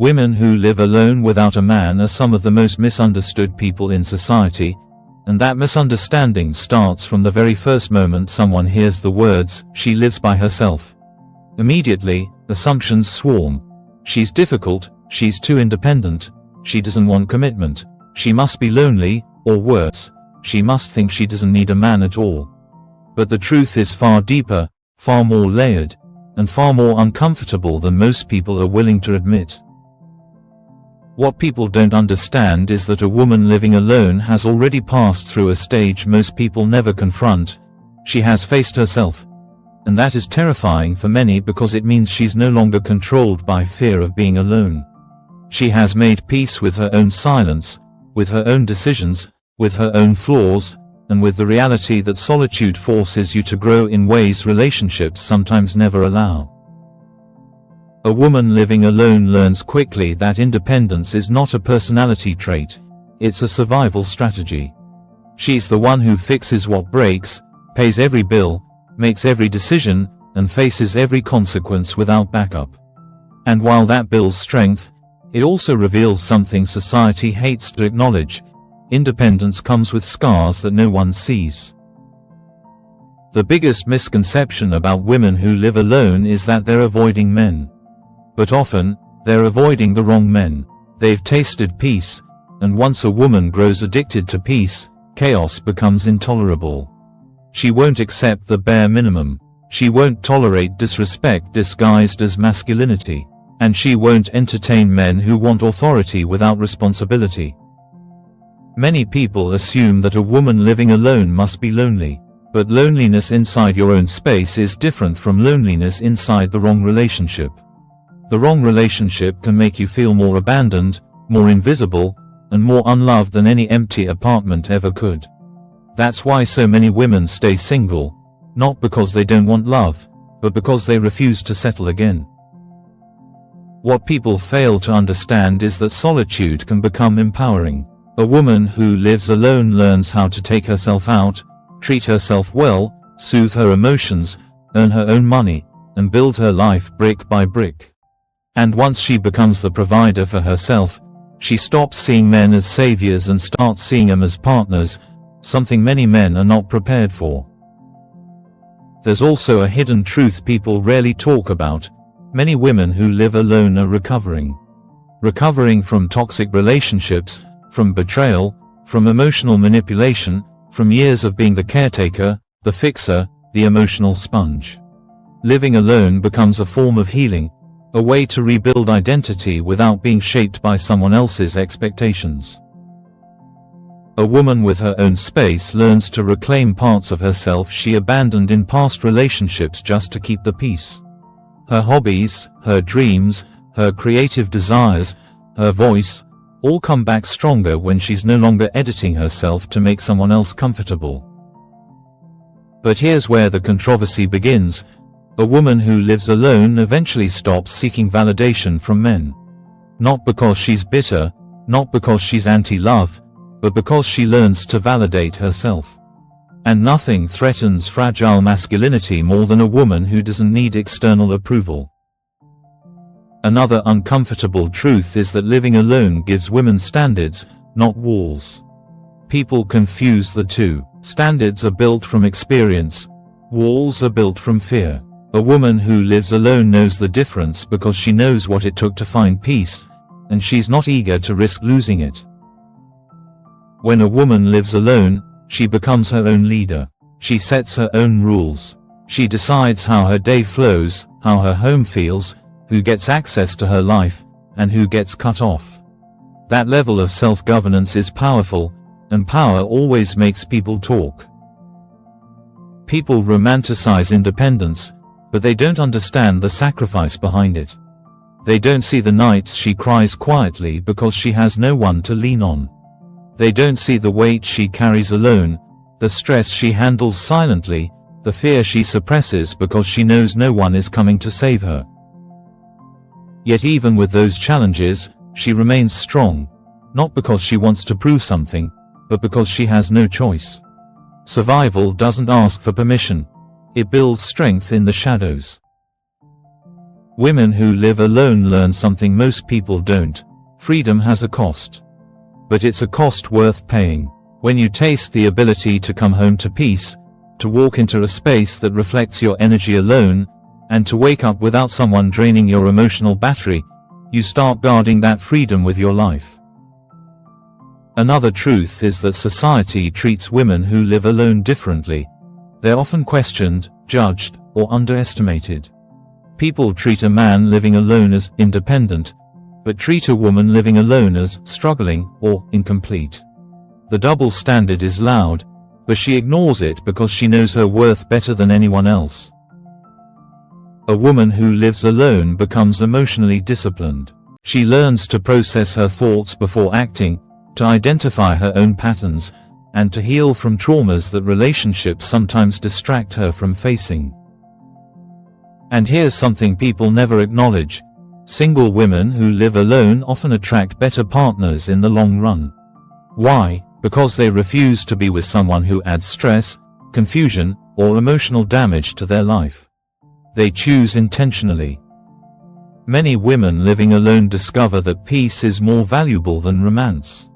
Women who live alone without a man are some of the most misunderstood people in society, and that misunderstanding starts from the very first moment someone hears the words, "She lives by herself." Immediately, assumptions swarm. She's difficult, she's too independent, she doesn't want commitment, she must be lonely, or worse, she must think she doesn't need a man at all. But the truth is far deeper, far more layered, and far more uncomfortable than most people are willing to admit. What people don't understand is that a woman living alone has already passed through a stage most people never confront. She has faced herself. And that is terrifying for many because it means she's no longer controlled by fear of being alone. She has made peace with her own silence, with her own decisions, with her own flaws, and with the reality that solitude forces you to grow in ways relationships sometimes never allow. A woman living alone learns quickly that independence is not a personality trait, it's a survival strategy. She's the one who fixes what breaks, pays every bill, makes every decision, and faces every consequence without backup. And while that builds strength, it also reveals something society hates to acknowledge: independence comes with scars that no one sees. The biggest misconception about women who live alone is that they're avoiding men. But often, they're avoiding the wrong men. They've tasted peace, and once a woman grows addicted to peace, chaos becomes intolerable. She won't accept the bare minimum. She won't tolerate disrespect disguised as masculinity. And she won't entertain men who want authority without responsibility. Many people assume that a woman living alone must be lonely. But loneliness inside your own space is different from loneliness inside the wrong relationship. The wrong relationship can make you feel more abandoned, more invisible, and more unloved than any empty apartment ever could. That's why so many women stay single, not because they don't want love, but because they refuse to settle again. What people fail to understand is that solitude can become empowering. A woman who lives alone learns how to take herself out, treat herself well, soothe her emotions, earn her own money, and build her life brick by brick. And once she becomes the provider for herself, she stops seeing men as saviors and starts seeing them as partners, something many men are not prepared for. There's also a hidden truth people rarely talk about. Many women who live alone are recovering. Recovering from toxic relationships, from betrayal, from emotional manipulation, from years of being the caretaker, the fixer, the emotional sponge. Living alone becomes a form of healing, a way to rebuild identity without being shaped by someone else's expectations. A woman with her own space learns to reclaim parts of herself she abandoned in past relationships just to keep the peace. Her hobbies, her dreams, her creative desires, her voice, all come back stronger when she's no longer editing herself to make someone else comfortable. But here's where the controversy begins. A woman who lives alone eventually stops seeking validation from men. Not because she's bitter, not because she's anti-love, but because she learns to validate herself. And nothing threatens fragile masculinity more than a woman who doesn't need external approval. Another uncomfortable truth is that living alone gives women standards, not walls. People confuse the two. Standards are built from experience. Walls are built from fear. A woman who lives alone knows the difference because she knows what it took to find peace, and she's not eager to risk losing it. When a woman lives alone, she becomes her own leader. She sets her own rules. She decides how her day flows, how her home feels, who gets access to her life, and who gets cut off. That level of self-governance is powerful, and power always makes people talk. People romanticize independence, but they don't understand the sacrifice behind it. They don't see the nights she cries quietly because she has no one to lean on. They don't see the weight she carries alone, the stress she handles silently, the fear she suppresses because she knows no one is coming to save her. Yet even with those challenges, she remains strong, not because she wants to prove something, but because she has no choice. Survival doesn't ask for permission. It builds strength in the shadows. Women who live alone learn something most people don't. Freedom has a cost. But it's a cost worth paying. When you taste the ability to come home to peace, to walk into a space that reflects your energy alone, and to wake up without someone draining your emotional battery, you start guarding that freedom with your life. Another truth is that society treats women who live alone differently. They're often questioned, judged, or underestimated. People treat a man living alone as independent, but treat a woman living alone as struggling or incomplete. The double standard is loud, but she ignores it because she knows her worth better than anyone else. A woman who lives alone becomes emotionally disciplined. She learns to process her thoughts before acting, to identify her own patterns, and to heal from traumas that relationships sometimes distract her from facing. And here's something people never acknowledge. Single women who live alone often attract better partners in the long run. Why? Because they refuse to be with someone who adds stress, confusion, or emotional damage to their life. They choose intentionally. Many women living alone discover that peace is more valuable than romance.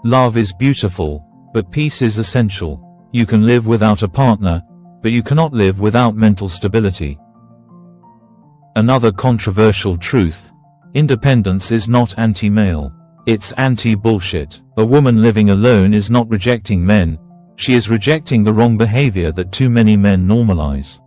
Love is beautiful, but peace is essential. You can live without a partner, but you cannot live without mental stability. Another controversial truth: independence is not anti-male. It's anti-bullshit. A woman living alone is not rejecting men, she is rejecting the wrong behavior that too many men normalize.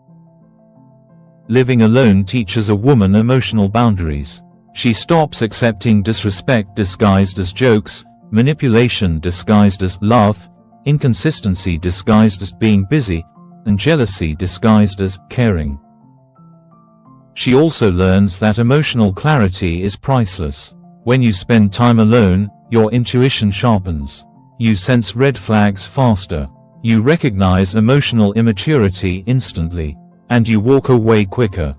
Living alone teaches a woman emotional boundaries. She stops accepting disrespect disguised as jokes, manipulation disguised as love, inconsistency disguised as being busy, and jealousy disguised as caring. She also learns that emotional clarity is priceless. When you spend time alone, your intuition sharpens. You sense red flags faster. You recognize emotional immaturity instantly. And you walk away quicker.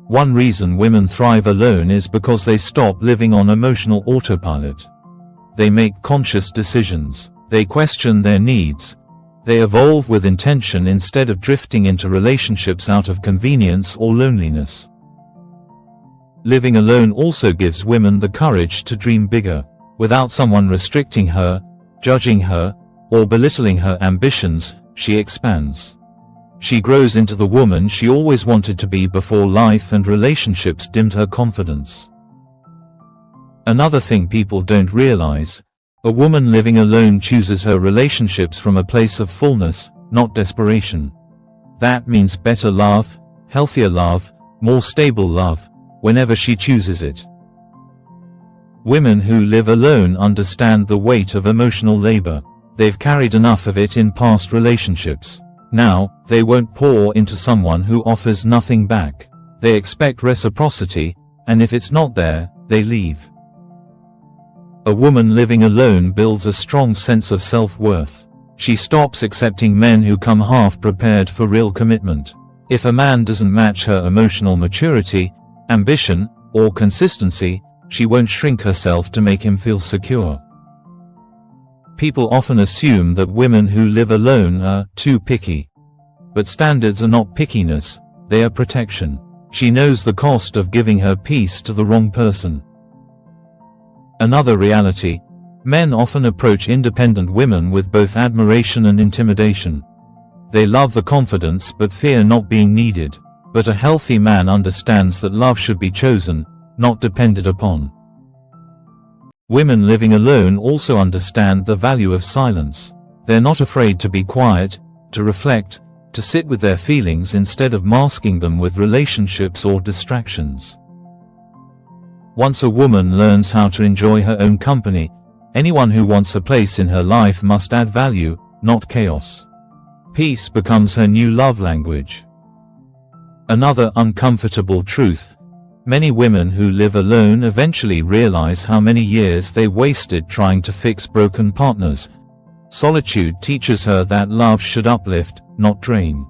One reason women thrive alone is because they stop living on emotional autopilot. They make conscious decisions. They question their needs. They evolve with intention instead of drifting into relationships out of convenience or loneliness. Living alone also gives women the courage to dream bigger. Without someone restricting her, judging her, or belittling her ambitions, she expands. She grows into the woman she always wanted to be before life and relationships dimmed her confidence. Another thing people don't realize: a woman living alone chooses her relationships from a place of fullness, not desperation. That means better love, healthier love, more stable love, whenever she chooses it. Women who live alone understand the weight of emotional labor. They've carried enough of it in past relationships. Now, they won't pour into someone who offers nothing back. They expect reciprocity, and if it's not there, they leave. A woman living alone builds a strong sense of self-worth. She stops accepting men who come half-prepared for real commitment. If a man doesn't match her emotional maturity, ambition, or consistency, she won't shrink herself to make him feel secure. People often assume that women who live alone are too picky. But standards are not pickiness, they are protection. She knows the cost of giving her peace to the wrong person. Another reality: men often approach independent women with both admiration and intimidation. They love the confidence but fear not being needed. But a healthy man understands that love should be chosen, not depended upon. Women living alone also understand the value of silence. They're not afraid to be quiet, to reflect, to sit with their feelings instead of masking them with relationships or distractions. Once a woman learns how to enjoy her own company, anyone who wants a place in her life must add value, not chaos. Peace becomes her new love language. Another uncomfortable truth: many women who live alone eventually realize how many years they wasted trying to fix broken partners. Solitude teaches her that love should uplift, not drain.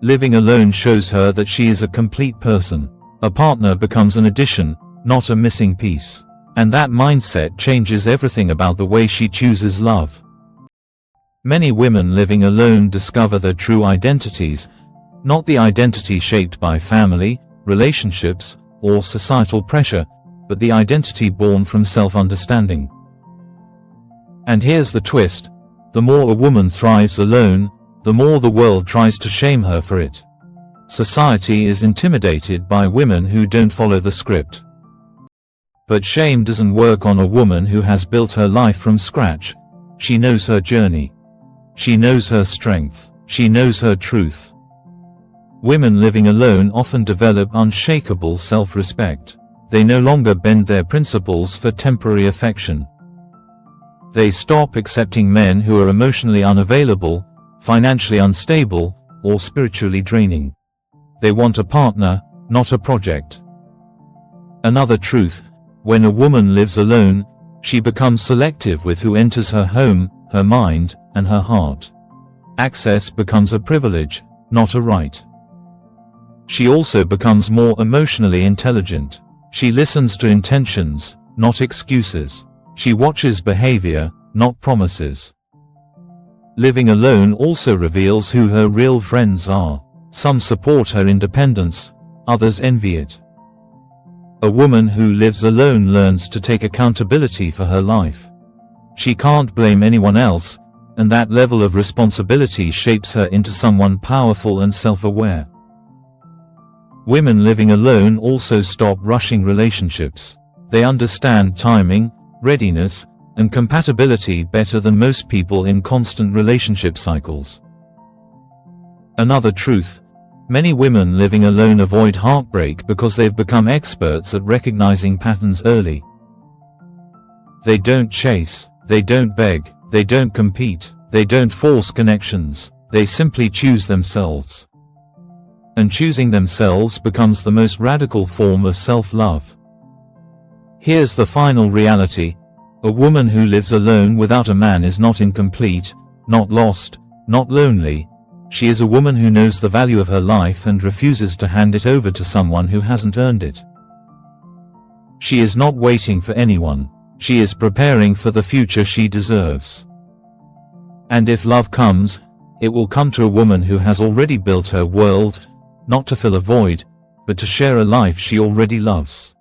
Living alone shows her that she is a complete person. A partner becomes an addition, not a missing piece. And that mindset changes everything about the way she chooses love. Many women living alone discover their true identities, Not the identity shaped by family, relationships, or societal pressure, but the identity born from self-understanding. And here's the twist: the more a woman thrives alone, the more the world tries to shame her for it. Society is intimidated by women who don't follow the script. But shame doesn't work on a woman who has built her life from scratch. She knows her journey. She knows her strength. She knows her truth. Women living alone often develop unshakable self-respect. They no longer bend their principles for temporary affection. They stop accepting men who are emotionally unavailable, financially unstable, or spiritually draining. They want a partner, not a project. Another truth: when a woman lives alone, she becomes selective with who enters her home, her mind, and her heart. Access becomes a privilege, not a right. She also becomes more emotionally intelligent. She listens to intentions, not excuses. She watches behavior, not promises. Living alone also reveals who her real friends are. Some support her independence, others envy it. A woman who lives alone learns to take accountability for her life. She can't blame anyone else, and that level of responsibility shapes her into someone powerful and self-aware. Women living alone also stop rushing relationships. They understand timing, readiness, and compatibility better than most people in constant relationship cycles. Another truth: many women living alone avoid heartbreak because they've become experts at recognizing patterns early. They don't chase, they don't beg, they don't compete, they don't force connections, they simply choose themselves. And choosing themselves becomes the most radical form of self-love. Here's the final reality: a woman who lives alone without a man is not incomplete, not lost, not lonely. She is a woman who knows the value of her life and refuses to hand it over to someone who hasn't earned it. She is not waiting for anyone. She is preparing for the future she deserves. And if love comes, it will come to a woman who has already built her world, not to fill a void, but to share a life she already loves.